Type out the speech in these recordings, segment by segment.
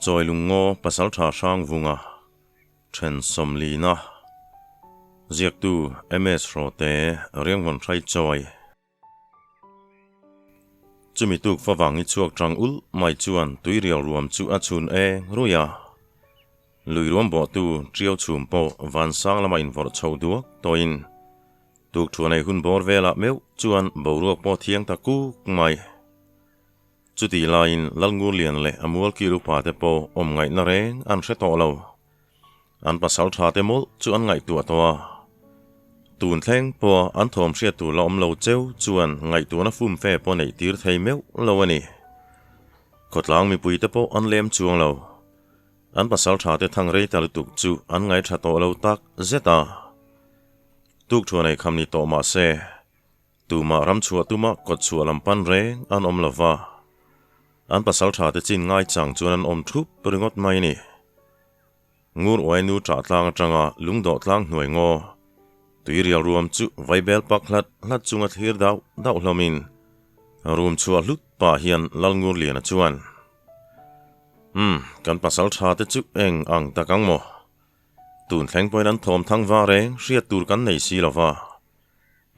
Choi lungo pasal tha sang vunga Chen somlina Ziak tu MS rote riang von trai choi Chumi tuk fawangi chuak trang ul mai chuan tui riau ruam chu achun ruya Lui ruam bo tu triau chum po van sang lama in vor chau duak toin Tuk chuanai hun bor vela meu chuan boruak po thiang taku mai Chuti lain lalngur lian le amual ki rupa te po ngai na reng an hre to lo an pasal tha te mol chu an ngai tua towa tun thleng po an thom hria tu la lo cheu chuan ngai tu na fum fe po nei tir thei meu lo ani khotlang mi pui te po an lem chuang lo an pasal tha te thang rei tal tuk chu an ngai tha to lo tak zeta tuk chuanai khamni to ma se tu ma ram chua tu ma kot chua lampan reng an lova An pasal tha te chin ngai chang chuan an thup peringot mai ni ngur oi nu tra tlang atanga lungdo tlang hnuai ngo tui rial ruam chu vaibel paklat hlat chunga thir dau hlomin room chu lut pa hian lalngur lian a chuan kan pasal tha te chu eng ang takang mo tun thleng poin an thom thang wa reng hriat tur kan nei si lova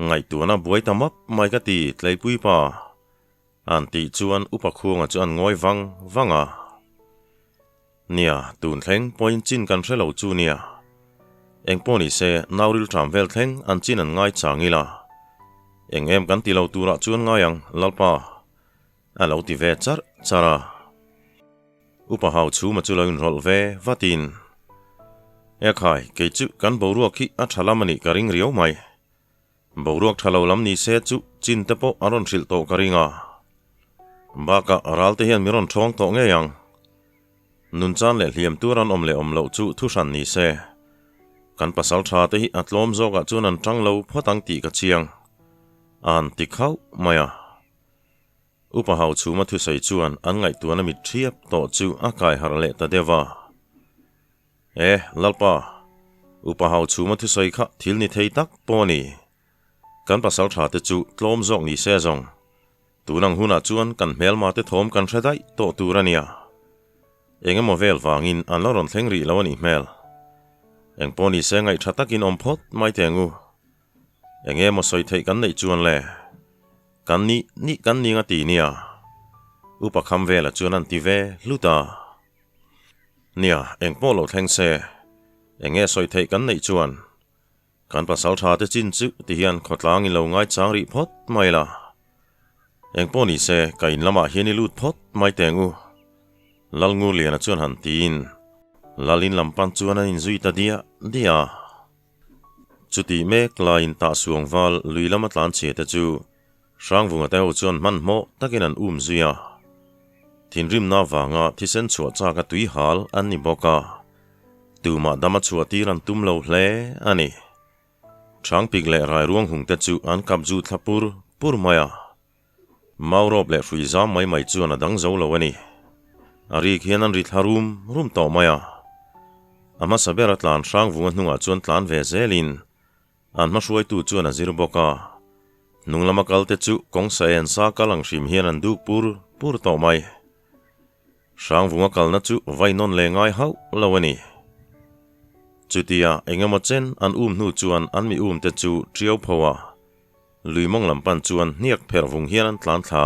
ngai tu na buai tamap mai ka ti tleipui pa An ti chuan upakhuanga chuan ngoi wanga nia tun thleng point chin kan hrelo chu nia engponi se nauril tramvel thleng an chin an ngai changila engem kan ti lo tura chuan ngayang lalpa alo ti ve chara upahau chu ma chu loin rol ve vatin ekhai ke chu kan boruak khi a thalamani karing riau mai boruak thalo lam ni se chu chin te po aron hril to karinga Baka aralte hian miron thong to nge yang nun chan le hliam turan omlo chu thu san ni se kan pasal tha te hi atlom zoga chun an tanglo photang ti ka chiang an ti khau maya upahau chu ma thu sei chuan an ngai tu na mi thiap to chu akai harle ta dewa lalpa upahau chu ma thu sei kha thil ni thei tak poni kan pasal tha te chu tlom zok ni se zong Tunang huna chuan kan mel ma te thom kan hredai to turania engemaw vel wangin an loron thlengri lo ani mel engponi se ngai thatakin omphot mai tengu engemaw soi thei kan nei chuan le kan ni nga ti nia upakham vela chuan an ti ve luta nia engpolo thleng se enge soi thei kan nei chuan kan pasal tha te chin chu ti hian khotlang in lo ngai changri phot mai la Engponi se kain lama hiani lut phot mai tengu lalngu lian chuan han tin lalin lampan chuan an zui ta dia chuti mek lain ta suang wal lui lama tlan che ta chu rangwunga te ho chuan man mo takin an zuya thinrim na wanga thisen chua cha ka tui hal an ni boka tuma dama chua tiran tumlo hle ani thangpik le rai ruang hung te chu an kapju thlapur maya Maurop le fruizam mai chuan adang zo lo ani ari khian an ri tharum to maya ama sabera tlan rangwunga hnunga chuan tlan ve zelin an ma hruai tu chuan a zir boka nunglama kalte chu kongsa en sa kalang hrim hian an duk pur to mai rangwunga kalna chu vainon le ngai hau lo ani chutia engemaw chen an hnu chuan an mi te chu triau phowa lui mong lampan chuan niak pher vung hian an tlan thla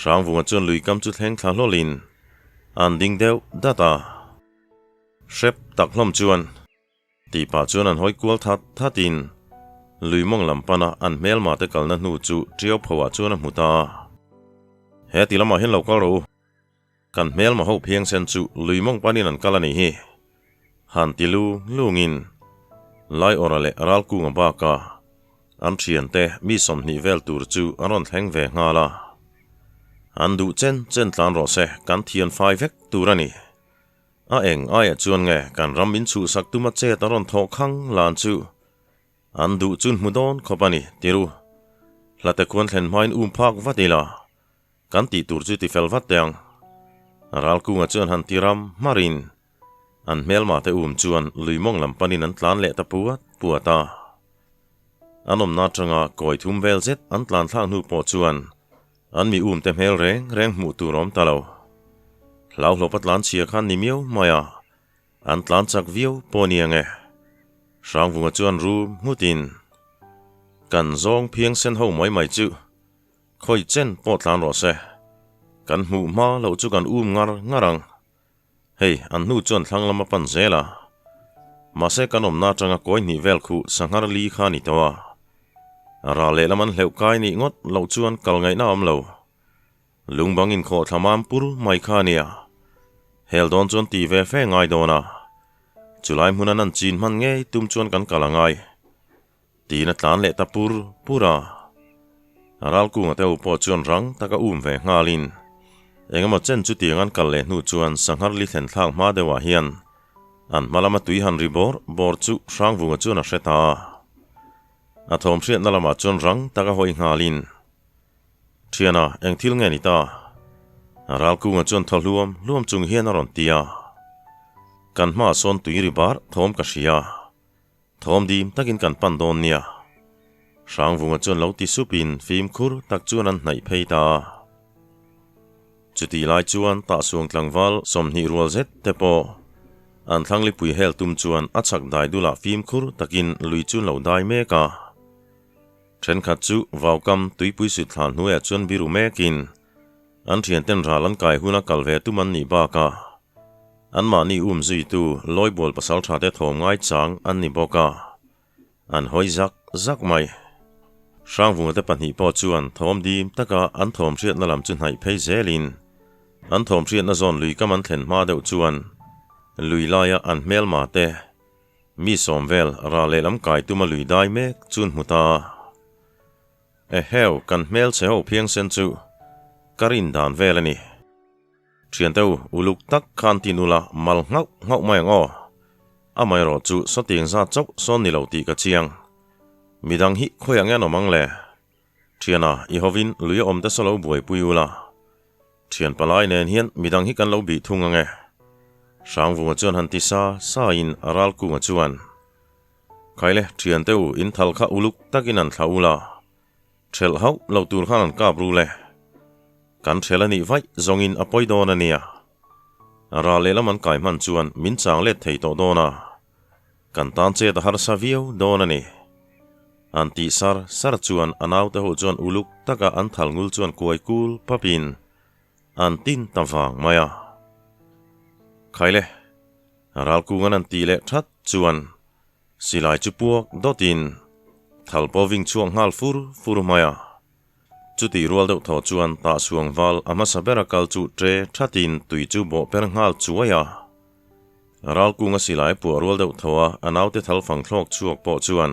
rangwunga chuan lui kam chu thleng thla hlolin an ding deuh data shrep tak hlom chuan ti pa chuan an hoi kual thatin lui mong lampana an mel ma te kalna hnu chu triau phowa chuan a hmuta he ti lama hin lo kal ro kan mel ma ho phiang sen chu lui mong panin an kalani hi han ti lungin lai orale ral ku nga ba ka an thian te mi som ni vel tur chu aron thleng ve ngala an du chen tlan ro se kan thian fai vek turani a eng aya chuan nge kan ramin chu sak tuma che taron tho khang lan chu an du chun mudon khopani tiru hlate kon thlen main phak vatila kan ti tur chu ti fel vateng ral ku nga chuan han tiram marin an melma te chuan luimong lampanin an tlan le ta puata anom na tanga koi thum vel zet an tlan thlang nu po chuan an mi te mel reng mu turom talo lau lopat lan chia khan ni miêu maya an tlan chak viu poni ange sang vunga chuan ru mutin kan zong phieng sen ho mai chu khoi chen pot lan ro se kan mu ma lo chu kan ngarang hei an nu chuan thlang lama pan zela ma se kanom na tanga koi ni vel khu sanghar li kha ni tawa ara le laman hleu kai ni ngot lo chuan kal ngai na am lo lungbang in kho thamam pur mai kha nia hel don chuan ti ve fe ngai dona chulai hunan an chin man nge tum chuan kan kalangai ti na tlan le ta pura aral ku ngate upo chuan rang taka ve ngalin engama chen chu tiangan kal le nu chuan sanghar li thlen thlang ma dewa hian an malama tui han ribor bor chu sang vunga chuan a hreta athom hriat na lama chuan rang taka hoi ngalin thiana eng thil nge ni ta aral ku nga chuan tholuam luam chung hian a ron tia kan ma son tui ribar thom ka hria thom dim takin kan pan don nia sang vunga chuan lo ti supin fim khur tak chuan an hnai pheita chuti lai chuan ta suang tlangwal somni rual zet tepo an thangli pui hel tum chuan achak dai dula fim khur takin lui chun lo dai meka then khat chu vaukam tui pui su thlan hnuai chuan biru mekin an thian ten ralan kai huna kalve tuman ni ba ka an ma ni zui tu loibol pasal tha te thom ngai chang an ni boka an hoi zak mai sang vunga te pan hi po chuan thom dim taka an thom hriat na lam chu hnai phei zelin an thom hriat na zon lui kam an thlen ma deuh chuan lui laia an hmel ma te mi somvel ra le lam kai tuma lui dai mek chun muta heu kan hmel che ho phiang sen chu karin dan velani thian teu uluk tak khan tinula mal ngau mai ngo amai ro chu so ting za chok son ni lo ti ka chiang midang hi khoyang ya no mang le thiana I hovin lui om te solo buai puiula thian palai nen hian midang hi kan lo bi thung ange sang vunga chuan han ti sa in aral ku nga chuan khaile thian teu in thal kha uluk takin an thlaula thel hau lo tur khan an kap ru le kan thelani vai zongin apoi dona nia ara lela man kai man chuan min chang le thei to dona kan tan che da har sa viu dona ni anti sar chuan anau te ho chuan uluk taka an thal ngul chuan kuai kul papin an tin tawang maya khaile aral ku ngan an ti le that chuan silai chu puak dotin thalpo wing chuang hal fur maya chuti rual deuh thaw chuan ta suang wal ama sabera kal chu tre thatin tui chu bo per ngal chuaya aral ku nga silai pu rual deuh thawa anaute thal phang thlok chuak po chuan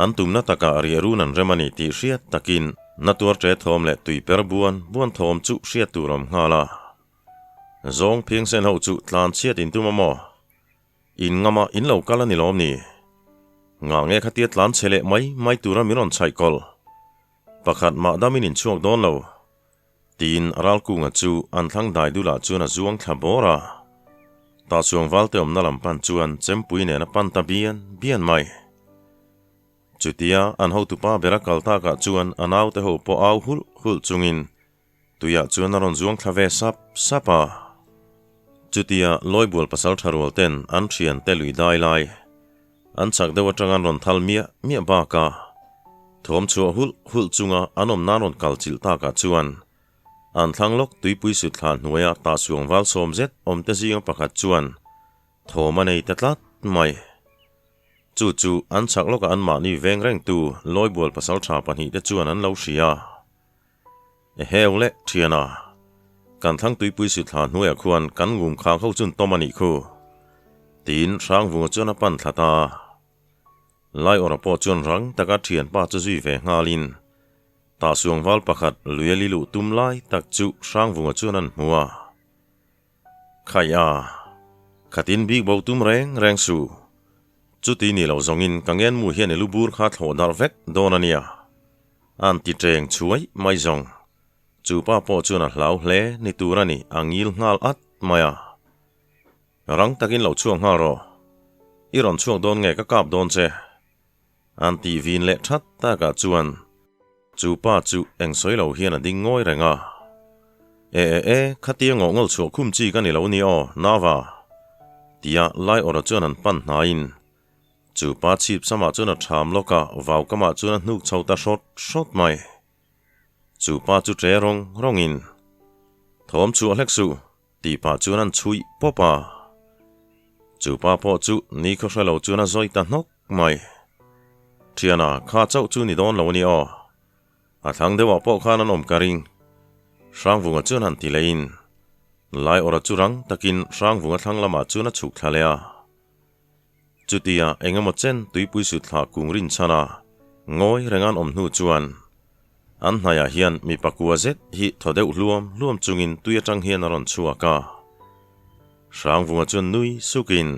an tumna taka ariarun an remani ti hriat takin natur tre thom le tui per buan thom chu hriat turam ngala zong phieng sen ho chu tlan chiat in tumamo in ngama in lo kala ni lom ni nga nge khatiat tlan chele mai tura miron chaikol pakhat ma damin in chuak don lo tin aral ku nga chu an thlang dai dula chuan a zuang thabora ta chuang walte om nalam pan chuan chempui ne na pan ta bian mai chutia an ho tu pa berakal ta ka chuan anau te ho po au hul chungin tuya chuan aron zuang thlave sapa chutia loibul pasal tharol ten an thian te lui dai lai an chak dewa tangan ron thal mia ba ka thom chu hul chunga anom naron kalchil ta ka chuan an thanglok tuipui su thlan hnuaia ta suang wal som zet om te zinga pakhat chuan thoma nei tatlat mai chu an chakloka an ma ni veng reng tu loibol pasal tha pani te chuan an lo hria heule thiana kan thang tuipui su thlan hnuaia khuan kan ngum khang ho chun tomani khu tin sang vunga chuan a pan thlata lai ora po chuan rang taka thian pa chu zui ve ngalin ta suang wal pakhat lueli lu tum lai tak chu sang vunga chuan an hmua khaya khatin big bo tum reng su chuti ni lo zongin kangen mu hian elubur kha thlo dar vek donania an ti treng chuai mai zong chu pa po chuan a hlau hle ni turani angil ngal at maya rang takin lo chuang ha ro iron chuang don nge ka kap don che an ti vin le that ta ka chuan chu pa chu eng soi lo hian a ding ngoi renga khát tiếng ngõ ngol chuộc khum chi cái này lâu ni o nava tia lai ở chỗ nan pan nain chu pa chip sama chu na tham loka vào kama chu na nuk chau ta shot mai chu pa chu tre rong in thom chu alexu ti pa chu nan chui popa chu pa po chu ni kho lo chu na zoi ta nok mai thiana kha chau chu ni don lo ni o a thang de wa po kha nan om karing sang vunga chu nan ti lein lai ora chu rang takin sang vunga thang lama chu na chuk thalea chutia engamo chen tuipui su thla kungrin chana ngoi rengan om nu chuan an hnaya hian mi pakua zet hi thodeu luam chungin tuia tang hian aron chuaka sang vunga chun nui sukin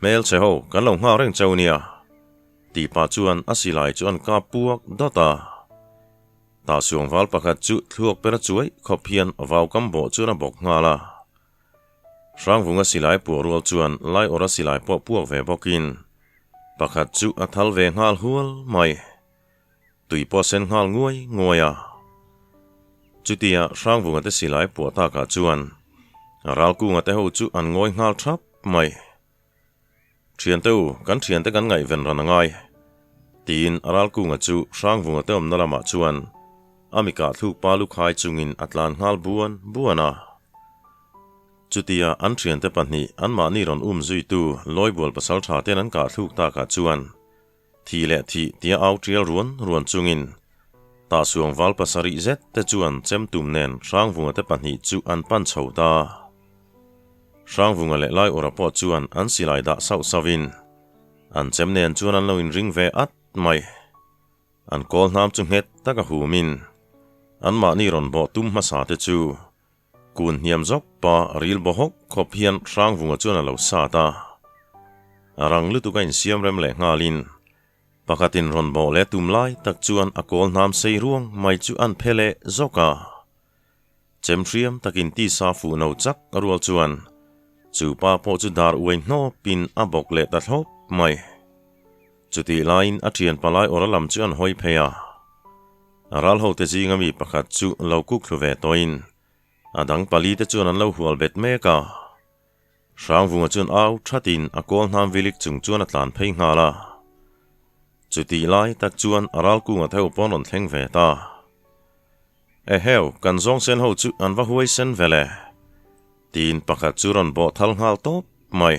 mel che ho kan lo nga reng chaunia ti pa chuan asilai chuan ka puak data ta suang wal pakhat chu thuak pera chuai khopian awau kambo chuna bok ngala sang vunga silai pu rual chuan lai ora silai po puak ve bokin pakhat chu athal ve ngal hual mai tuipo sen ngal ngoya chutia sang vunga te silai pu ta ka chuan ral ku nga te ho chu an ngoi ngal thap mai thian te kan ngai ven ran ngai tin aral ku nga chu sang vunga te om nalama chuan amika thuk palu khai chungin atlan ngal buana chutia an thian te panni an ma ni ron zui tu loibol pasal tha ten an ka thuk ta ka chuan thi le thi tia au trial ruan chungin ta suang wal pasari zet te chuan chem tum nen sang vunga te panni chu an pan chhota sang vunga le lai ora po chuan an silai da sau savin an chem nen chuan an lo in ring ve at mai an kol nam chung het taka humin an ma ni ron bo tum ma sa te chu kun hiam zok pa ril bo hok khop hian sang vunga chuan alo sa ta arang lu tu kain siam rem le ngalin pakatin ron bo le tum lai tak chuan a kol nam sei ruang mai chu an phele zoka chem thriam takin ti sa fu no chak arul chuan chu pa po chu dar uai no pin abok le ta thop mai chuti line athian palai oralam chuan hoi pheya aral ho te jinga mi pakhat chu lo ku khluve toin adang pali te chuan an lo hual bet meka sang vunga chuan au thatin a kol nam vilik chung chuan atlan phei ngala chuti lai tak chuan aral ku nga theu pon on thleng ve ta heu kan zong sen ho chu an va huai sen vele tin pakhat chu ron bo thal ngal top mai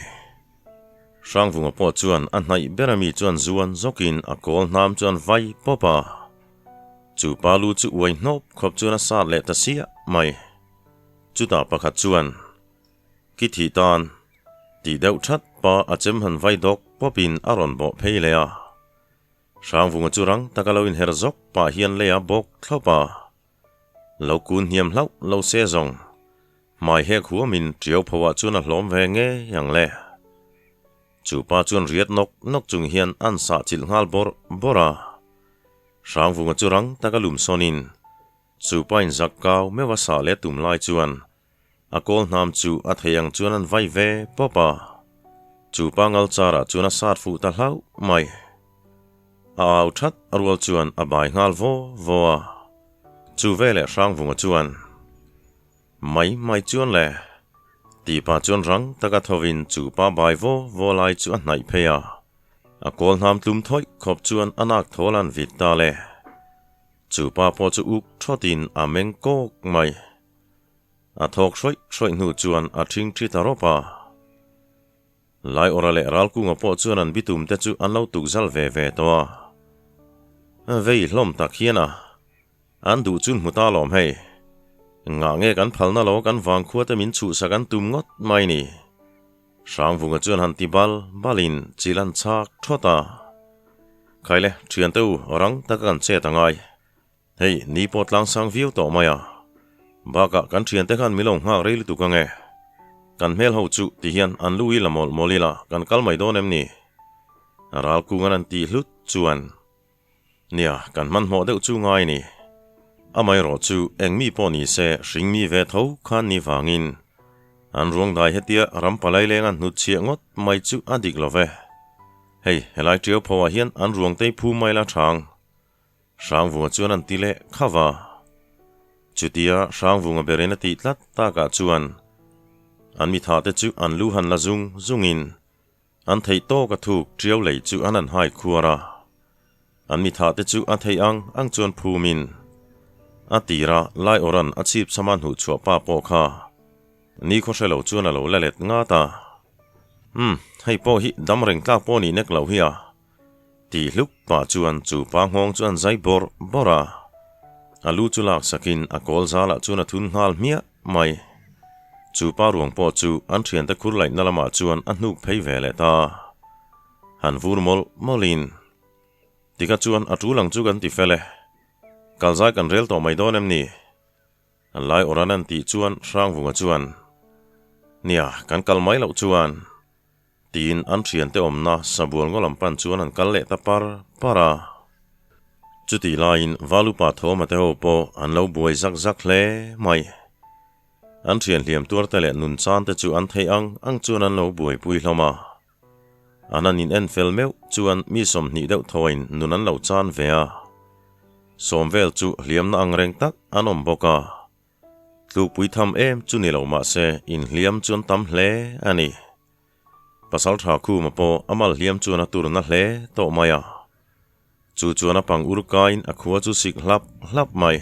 sang vunga po chuan an hnai berami chuan zuan zokin a kol nam chuan vai popa chu palu chu uai nop khop chuan a sa le ta sia mai chu ta pakhat chuan ki thi tan ti deuh that pa a chem han vai dok popin aron bo pheilea sang vunga chu rang takalo in herzok pa hian lea bok thlopa lo kun hiam hlau lo se zong mai he khuamin triau phawa chuan a hlom ve nge yang le chu pa chuan riat nok chung hian an sa chil ngal bora sang vunga chu rang takalum sonin chu pa in zakkaw mewa sa le tum lai chuan a kol nam chu a theyang chuan an vai ve popa chu pa ngal chara chuan a sat fu ta hlau mai a au that arwal chuan a bai ngal voa chu vele sang vunga chuan mai chuan le ti pa chuan rang taka thovin chu pa bai vo lai chuan nai pheya a kol nam tlum thoi khop chuan anak tholan vit ta le chu pa po chu uk thotin a meng kok mai a thok shroi nu chuan a thing thi ta ropa lai ora le ral ku nga po chuan an bitum te chu an lo tuk zal ve to vei hlom tak hiana an du chun muta lom hei nga nge kan phalna lo kan wang khuata min chu sakan tum ngot mai ni sang vunga chuan han ti balin chilan chak thota khaile thian teu rang takan che tangai hei ni potlang sang view to maya baka kan thian te khan milong nga reil tu ka nge kan mel ho chu ti hian an lui la molila kan kalmai don em ni ral ku ngan ti hlut chuan nia kan man mo deuh chu ngai ni amai ro chu engmi poni se ringmi ve tho khan ni wangin an ruang dai hetia rampalai lenga nu chia ngot mai chu adik love hei helai trio phawa hian an ruang tei phu mai la thang sang vunga chuan an tile khawa chutia sang vunga berena ti tlat ta ka chuan an mi tha te chu an lu han la zungin an thei to ka thuk triau lei chu an hai khuara an mi tha te chu a thei ang chuan phumin atira lai oran achip saman hu chua pa po kha ni kho shelo chuan alo lalet nga ta hei po hi damreng tlak po ni nek lo hi ti luk pa chuan chu pa ngong chuan zai bora alu chulak sakin akol zala chuan thun ngal mia mai chu pa ruang po chu an thian ta khur lai nalama chuan an hnuk phei vele ta han vur molin tika chuan atulang chu kan ti fele kalzai kan rel to mai donem ni an lai oranan ti chuan rang vunga chuan nia kan kalmai lo chuan tin an thian te omna sabual ngolam pan chuan an kal le ta para chuti lain valupa thoma te ho po an lo buai zak hle mai an thian hliam tur te le nun chan te chu an thei ang chuan an lo buai pui hloma anan in en fel meu chuan mi som ni deuh thoin nun an lo chan ve a somvel chu hliam na ang reng tak anom boka tlu pui tham em chu ni lo ma se in hliam chuan tam hle ani pasal tha khu ma po amal hliam chuan a tur na hle to maya chu chuan a pang urkain a khuwa chu sik hlap mai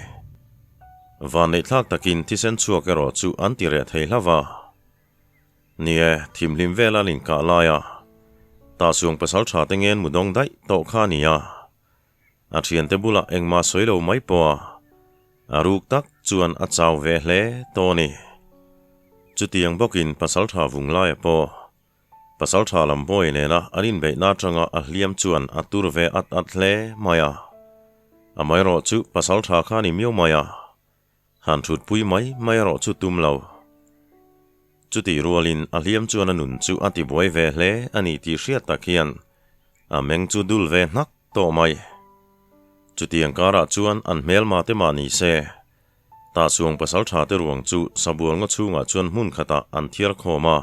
van nei thlak takin thisen chuak ero chu an ti re thei hlawa nie thimlim vela lin ka laya ta suang pasal tha tengen mudong dai to kha nia a thian te bula engma soilo mai po aruk tak chuan a chaw ve hle to ni chutiang bokin pasal tha vung lai po pasal tha lam boy ne na arin be na tanga a hliam chuan a tur ve at hle maya amai ro chu pasal tha kha ni miu maya han thut pui mai ro chu tum lo chuti rualin a hliam chuan anun chu ati boi ve hle ani ti hriat takian a meng chu dul ve hnak to mai chutiang kara chuan an hmel ma te mani se ta suang pasal tha te ruang chu sabual nga chunga chuan mun khata an thiar khoma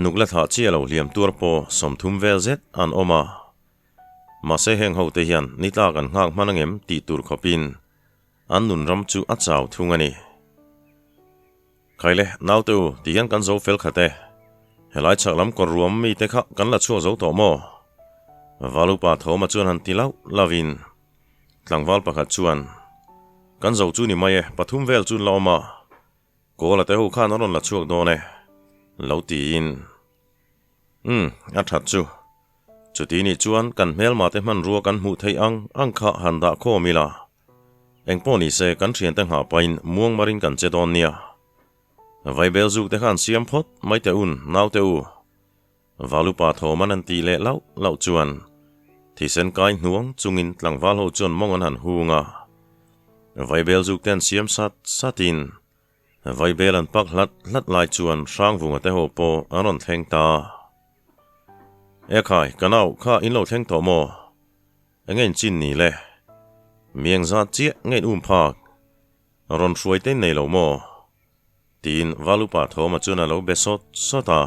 nukla tha chialo hliam tur po somthum vel zet an oma ma se heng ho te hian nita kan ngak manangem ti tur khopin an nun ram chu a chaw thungani khaile nautu tian kan zo fel khate helai chaklam kor ruam mi te kha kan la chu zo to mo valupa thoma chuan han tilau lavin tlangwal pakhat chuan kan zo chu ni mai pathum vel chun lawma kola te ho khan aron la chuak do ne lo ti in a that chu chuti ni chuan kan hmel ma te man ruwa kan hmu thei ang kha handa kho mila engpo ni se kan thian te nga pain muang marin kan che don nia vai bel zuk te khan siam phot mai te un nau te u valupa thoman an ti le lau chuan thì sen kai nuang chungin tlangwal ho chuan mong an han hunga vai bel zuk ten siam satin vai bel an pak hlat lai chuan sang vunga te ho po aron thleng ta khai kanau kha in lo thleng to mo engen chin ni le mieng za chia ngen phak ron hruai te nei lo mo tin valupa thoma chuan alo besot sota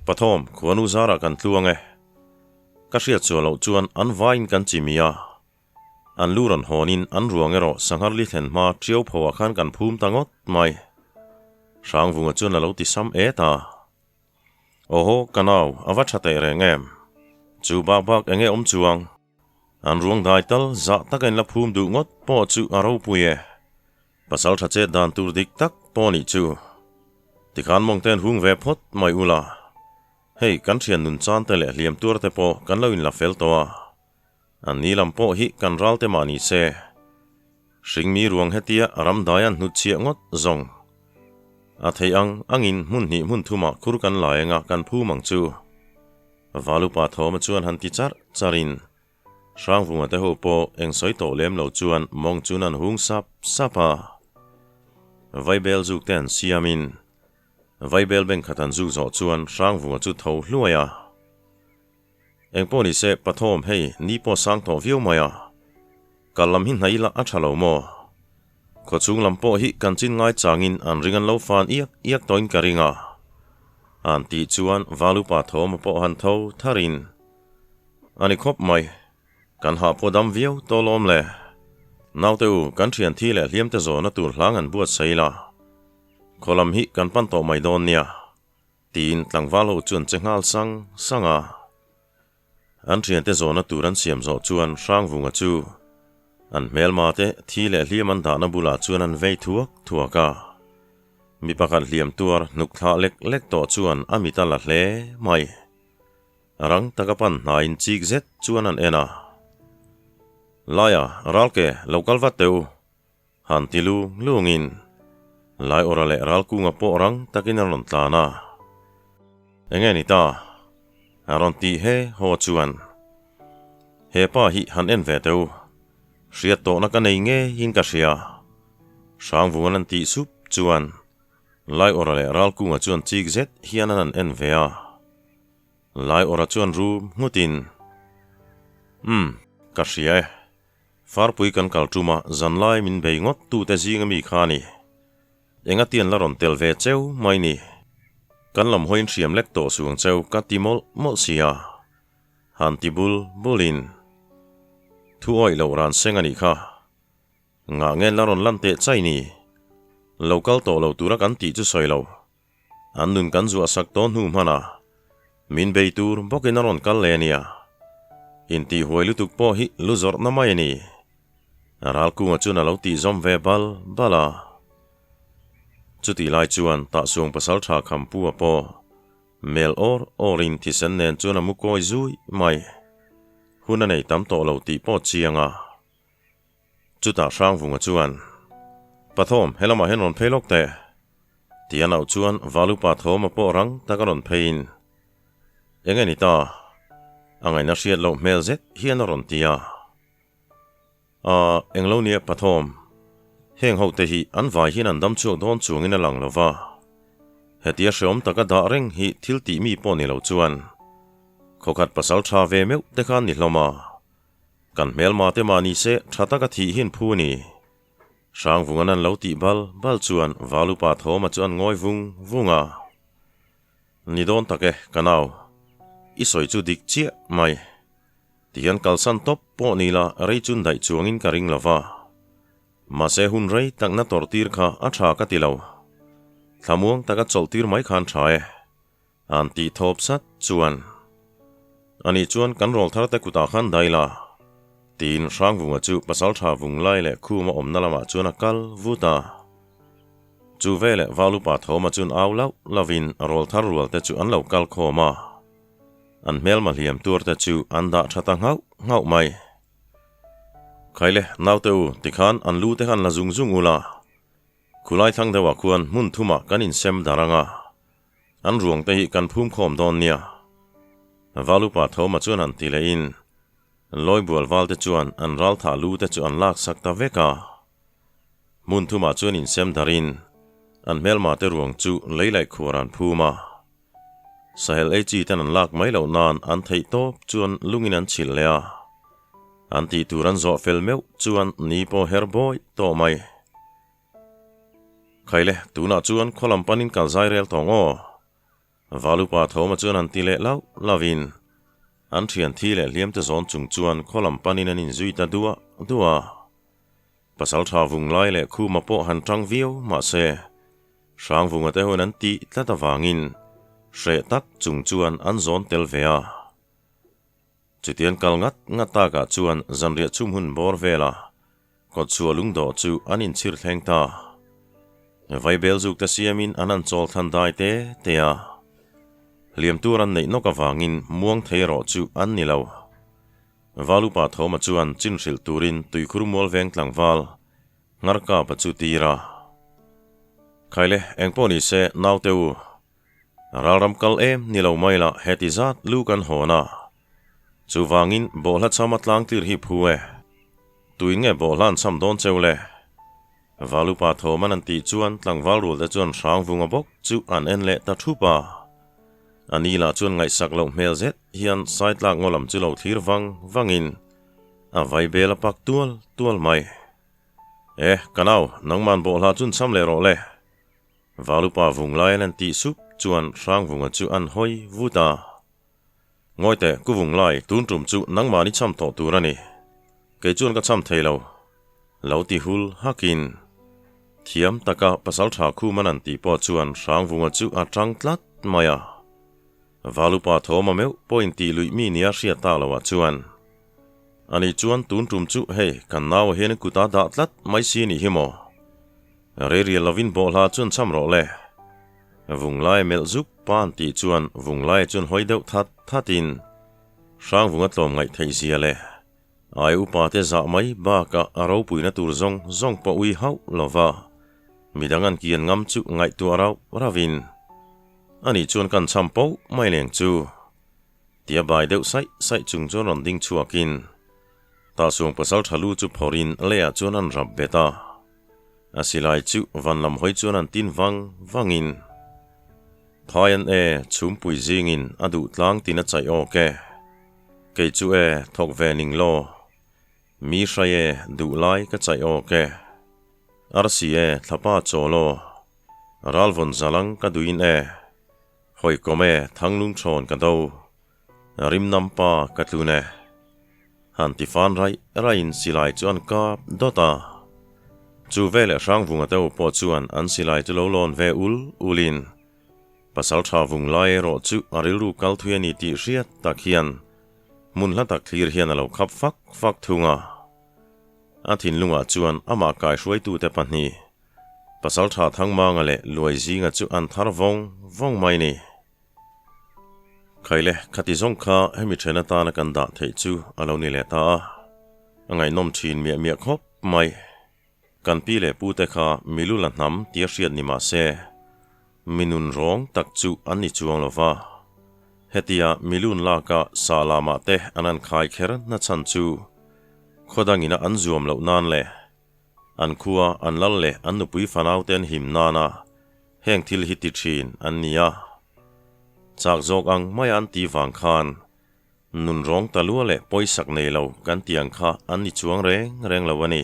pathom khuanu zara kan tluang ka hriat chu lo chuan an vain kan chimia an luran honin an ruang ero sanghar li thlen ma triau phawa khan kan phum tangot mai sang vunga chuan alo ti sam ta oho kanau awa thate rengem chu bak enge chuang an ruang dai tal za taken la phum du ngot po chu aro puye pasal thache dan tur dik tak po ni chu tikhan mong ten hung ve phot mai ula hei kan thian nun chan te le hliam tur te po kan lo in la fel to an ni lam po hi kan ral te mani se hring mi ruang hetia aram dayan nu chia ngot zong a thei angin mun thuma khur kan laenga kan phu mang chu valupa thoma chuan han ti charin sang vunga te ho po eng soi to lem lo chuan mong chun an hung sapa vai bel zuk ten siamin vai bel beng khatan zu zo chuan sang vunga chu tho hluaya eng po ni se pathom hei ni po sang to viu maya kalam hin naila a thalo mo kho chung lam po hi kan chin ngai changin an ringan lo fan iak toin karinga an ti chuan valupa thom po han tho tharin ani khop mai kan ha po dam viu to lom le nau teu kan thian thi le hliam te zo na tur hlang an buat seila kholam hi kan pan to mai don nia tin tlangwal ho chuan chengal sanga an thian te zo na tur an siam zo chuan sang vunga chu an melma te thi le hliam an da na bula chuan an vei thuaka mi pakhat hliam tur nuk thla lek to chuan amita la hle mai rang takapan na in chik zet chuan an ena laya ralke local vateu han tilu lungin lai orale ralku nga po rang takin aron tlana engeni ta aron ti he ho chuan he pa hi han en ve teu hriat to na ka nei nge hin ka hria sang vungan an ti sup chuan lai orale ralku nga chuan chik zet hian an en vea lai ora chuan ru mutin ka hria farpui kan kaltuma zanlai min beingot tu te zinga mi khani enga tian la ron tel ve cheu mai ni kan lam hoin hriam lek to suang cheu ka timol mol sia han tibul bulin thu oi lo ran sengani kha nga ngen la ron lan te chai ni local to lo tura kan ti chu soi lo an nun kan zu asak ton hu mana min beitur bokin ron kal lenia inti huailu tuk po hi luzor na mai ni ralku nga chuna lo ti zom ve bala chuti lai chuan ta suang pasal tha khampu apo mel orin ti sen nen chuna mukoi zui mai huna nei tam to lo ti po chianga chuta sang vunga chuan pathom helama henon phelok te tianau chuan valu pathom apo rang takaron phein engeni ta angai na hriat lo mel zet hian ron tia englo nia pathom heng ho te hi an vai hin an dam chuak don chuangin a lang lova hetia hreom taka da reng hi thil ti mi po ni lo chuan khokhat pasal tha ve meu te khan ni hloma kan melma te mani se thata ka thi hin phu ni sang vungan an lo ti bal chuan valu pathom a chuan ngoi vunga ni don take kanau isoi chu dik chia mai tian kalsan top po nila rei chun dai chuangin karing lova ma se hun rei takna tortir kha a tha ka tilo thamuang taka choltir mai khan thae an ti thop sat chuan ani chuan kan rol thar te kuta khan daila tin sang vunga chu pasal tha vung lai le khu ma omna lama chuan akal vuta chu vele valu pa thoma chun aulau lavin rol thar rual te chu an lo kal khoma an mel ma hliam tur te chu an da thata ngau mai khaile nau teu tikhan an lu te khan la zung ula khulai thang dewa khuan mun thuma kan in sem daranga an ruang te hi kan phum khom don nia valu pa thoma chuan an ti le in loi bual wal te chuan an ral tha lu te chu an lak sakta veka mun thuma chuan in sem darin an mel ma te ruang chu leilai khuran phuma sahel echi tan an lak mai lo nan an thei top chuan lungin an chil lea an ti turan zo fel meu chuan ni po herboy to mai khaile tuna chuan kholam panin kal zai rel tongo valu pa thoma chuan an ti le lavin an thian thi le hliam te zon chung chuan kholam panin an in zui ta dua pasal tha vung lai le khu ma po han tang viu ma se sang vunga te hon an ti tlata wangin hre tak chung chuan an zon tel vea chutian kal ngata ka chuan zanria chum hun bor vela ko chualung do chu anin chir thleng ta vai bel zuk ta siamin anan chol than dai te liam turan nei no ka wangin muang theiro chu an ni lo valu pa thoma chuan chin hril turin tui khurmol veng tlangwal ngarka pa chu tira khaile engponi se nauteu ralram kal em nilo maila hetizat lukan hona chu wangin bola chama tlang tir hi phuwe tuinge bolan sam don cheule valu pa thoman an ti chuan tlangwal rul te chuan sang vunga bok chu an en le ta thupa anila chuan ngai sak lo mel zet hian side lak ngolam chu lo thir wangin a vai bela pak tual mai kanau nangman bola chun sam le ro le valu pa vung lai an ti sup chuan sang vunga chu an hoi vuta ngoi te ku vung lai tun trum chu nangmani cham to turani ke chuan ka cham theilo lau ti hul hakin thiam taka pasal tha khu manan ti po chuan sang vunga chu atang tlat maya valupa thoma meu point ti lui mi nia ria ta lawa chuan ani chuan tun tum chu he kan naw hen kuta da tlat mai si ni himo re ri lovin bol ha chun chamro le vung lai mel zup pan ti chuan vung lai chun hoideu thatin sang vunga tlom ngai thei zia le ai upa te za mai ba ka aro puina tur zong pa ui hau lova midangan kian ngam chu ngai tu arau ravin ani chuan kan champo mai leng chu tia bai deuh sai chung cho ron ding chuakin ta sung pasal thalu chu phorin lea chuan an rap beta asilai chu vanlam hoi chuan an tin wangin phayan chum pui zingin adu tlang tina chai oke ke chu thok ve ning lo mi hraye du lai ka chai oke arsi thapa cholo ralvon zalang ka duin hoi kome thanglung thon ka do rim nampa ka tlune hanti fan rain silai chuan ka dota chu vele sang vunga teu po chuan an silai tu lo lon ve ulin pasal tha vung lai ro chu arilu kal thuani ti riat takhian mun la tak clear hian alo khap fak thunga athin lunga chuan ama kai hruai tu te panni pasal tha thangmanga le luai zinga chu an thar vong mai ni khaile khati zong kha hemi thena ta na kan da thei chu alo ni le ta angai nom thin mi khop mai kan pi le pu te kha milu la hnam tia hriat ni ma se minun rong tak chu an ni chuang lova hetia milun la ka salama te anan khai kher na chan chu khodangina an zuam lo nan le an khuwa an lal le an nu pui fanau ten him nana heng thil hiti thin an nia chak jok ang mai an ti wang khan nun rong talua le poisak nei lo kan tiang kha an ni chuang reng lawani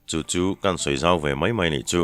chu kan soi zau ve mai ni chu